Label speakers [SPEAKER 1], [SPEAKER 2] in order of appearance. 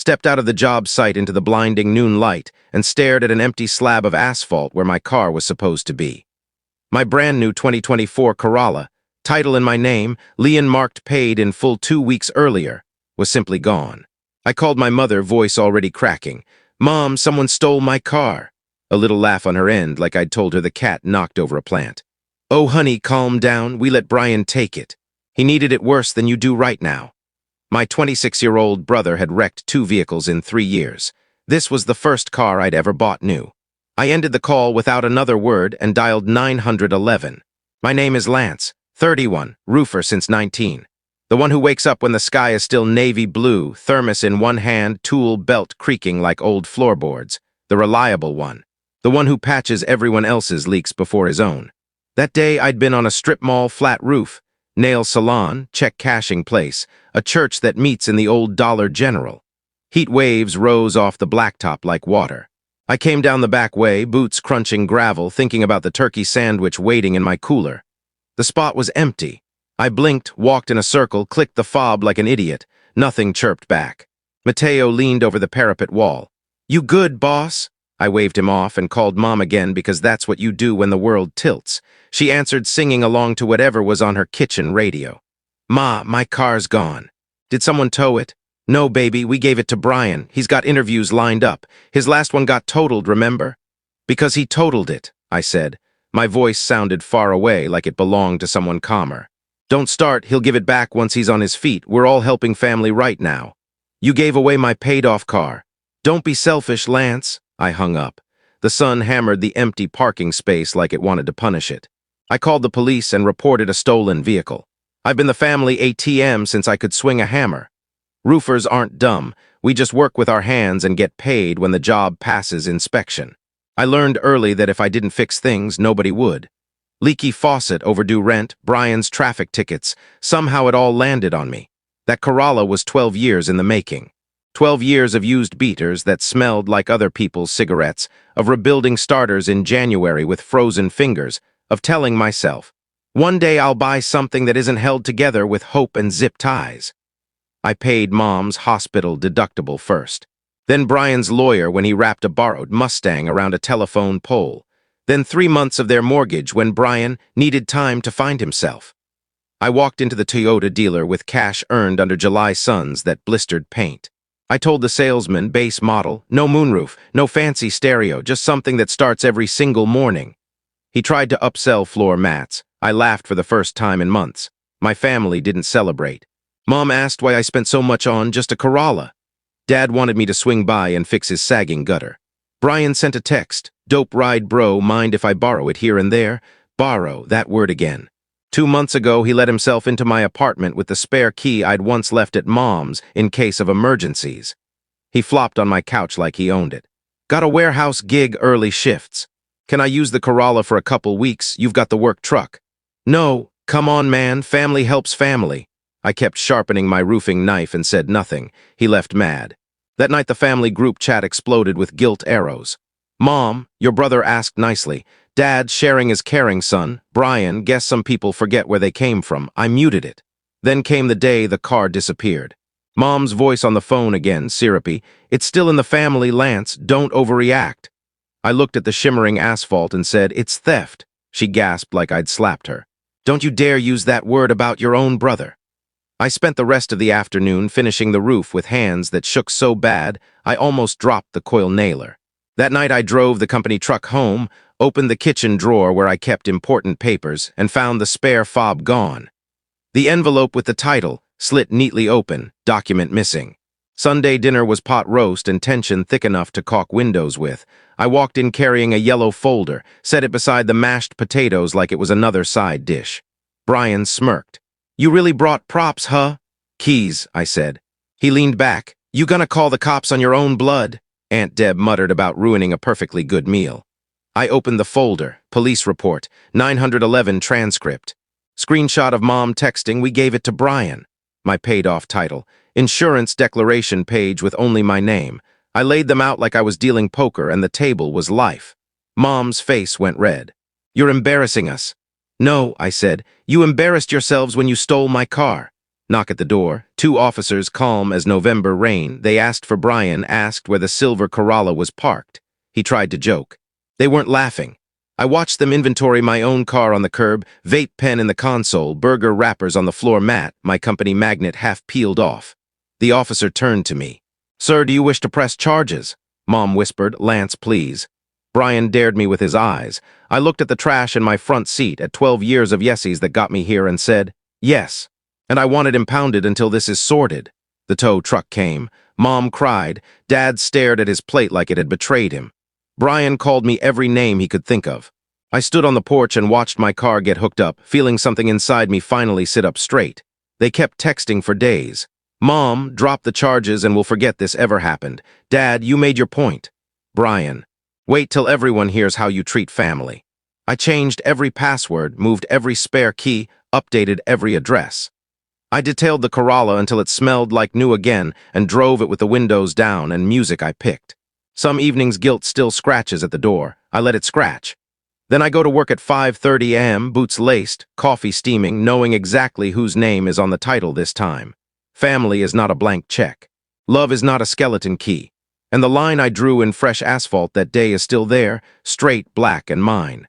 [SPEAKER 1] stepped out of the job site into the blinding noon light, and stared at an empty slab of asphalt where my car was supposed to be. My brand new 2024 Corolla, title in my name, lien marked paid in full 2 weeks earlier, was simply gone. I called my mother, voice already cracking. "Mom, someone stole my car." A little laugh on her end, like I'd told her the cat knocked over a plant. "Oh, honey, calm down. We let Brian take it. He needed it worse than you do right now." My 26-year-old brother had wrecked 2 vehicles in 3 years. This was the first car I'd ever bought new. I ended the call without another word and dialed 911. "My name is Lance, 31, roofer since 19. The one who wakes up when the sky is still navy blue, thermos in one hand, tool belt creaking like old floorboards. The reliable one. The one who patches everyone else's leaks before his own. That day I'd been on a strip mall flat roof, nail salon, check cashing place, a church that meets in the old Dollar General. Heat waves rose off the blacktop like water. I came down the back way, boots crunching gravel, thinking about the turkey sandwich waiting in my cooler. The spot was empty. I blinked, walked in a circle, clicked the fob like an idiot. Nothing chirped back. Mateo leaned over the parapet wall. "You good, boss?" I waved him off and called Mom again because that's what you do when the world tilts. She answered, singing along to whatever was on her kitchen radio. "Ma, my car's gone." "Did someone tow it?" "No, baby, we gave it to Brian. He's got interviews lined up. His last one got totaled, remember?" "Because he totaled it," I said. My voice sounded far away, like it belonged to someone calmer. "Don't start, he'll give it back once he's on his feet. We're all helping family right now. You gave away my paid-off car." "Don't be selfish, Lance." I hung up. The sun hammered the empty parking space like it wanted to punish it. I called the police and reported a stolen vehicle. I've been the family ATM since I could swing a hammer. Roofers aren't dumb. We just work with our hands and get paid when the job passes inspection. I learned early that if I didn't fix things, nobody would. Leaky faucet, overdue rent, Brian's traffic tickets. Somehow it all landed on me. That Corolla was 12 years in the making. 12 years of used beaters that smelled like other people's cigarettes, of rebuilding starters in January with frozen fingers, of telling myself, one day I'll buy something that isn't held together with hope and zip ties. I paid Mom's hospital deductible first. Then Brian's lawyer when he wrapped a borrowed Mustang around a telephone pole. Then 3 months of their mortgage when Brian needed time to find himself. I walked into the Toyota dealer with cash earned under July suns that blistered paint. I told the salesman, base model, no moonroof, no fancy stereo, just something that starts every single morning. He tried to upsell floor mats. I laughed for the first time in months. My family didn't celebrate. Mom asked why I spent so much on just a Corolla. Dad wanted me to swing by and fix his sagging gutter. Brian sent a text, "Dope ride bro, mind if I borrow it here and there?" Borrow, that word again. 2 months ago, he let himself into my apartment with the spare key I'd once left at Mom's in case of emergencies. He flopped on my couch like he owned it. "Got a warehouse gig, early shifts. Can I use the Corolla for a couple weeks? You've got the work truck." "No, come on, man, family helps family." I kept sharpening my roofing knife and said nothing. He left mad. That night the family group chat exploded with guilt arrows. "Mom, your brother asked nicely. Dad, sharing is caring, son. Brian, guess some people forget where they came from." I muted it. Then came the day the car disappeared. Mom's voice on the phone again, syrupy. "It's still in the family, Lance. Don't overreact." I looked at the shimmering asphalt and said, "It's theft." She gasped like I'd slapped her. "Don't you dare use that word about your own brother." I spent the rest of the afternoon finishing the roof with hands that shook so bad I almost dropped the coil nailer. That night I drove the company truck home, opened the kitchen drawer where I kept important papers, and found the spare fob gone. The envelope with the title, slit neatly open, document missing. Sunday dinner was pot roast and tension thick enough to caulk windows with. I walked in carrying a yellow folder, set it beside the mashed potatoes like it was another side dish. Brian smirked. "You really brought props, huh?" "Keys," I said. He leaned back. "You gonna call the cops on your own blood?" Aunt Deb muttered about ruining a perfectly good meal. I opened the folder, police report, 911 transcript. Screenshot of Mom texting, "We gave it to Brian." My paid-off title, insurance declaration page with only my name. I laid them out like I was dealing poker and the table was life. Mom's face went red. "You're embarrassing us." "No," I said. "You embarrassed yourselves when you stole my car." Knock at the door. Two officers, calm as November rain. They asked for Brian, asked where the silver Corolla was parked. He tried to joke. They weren't laughing. I watched them inventory my own car on the curb, vape pen in the console, burger wrappers on the floor mat, my company magnet half peeled off. The officer turned to me. "Sir, do you wish to press charges?" Mom whispered, "Lance, please." Brian dared me with his eyes. I looked at the trash in my front seat, at 12 years of yesies that got me here, and said, "Yes. And I want it impounded until this is sorted." The tow truck came. Mom cried. Dad stared at his plate like it had betrayed him. Brian called me every name he could think of. I stood on the porch and watched my car get hooked up, feeling something inside me finally sit up straight. They kept texting for days. "Mom, drop the charges and we'll forget this ever happened. Dad, you made your point." Brian, "Wait till everyone hears how you treat family." I changed every password, moved every spare key, updated every address. I detailed the Corolla until it smelled like new again and drove it with the windows down and music I picked. Some evenings guilt still scratches at the door. I let it scratch. Then I go to work at 5:30 a.m., boots laced, coffee steaming, knowing exactly whose name is on the title this time. Family is not a blank check. Love is not a skeleton key. And the line I drew in fresh asphalt that day is still there, straight, black, and mine.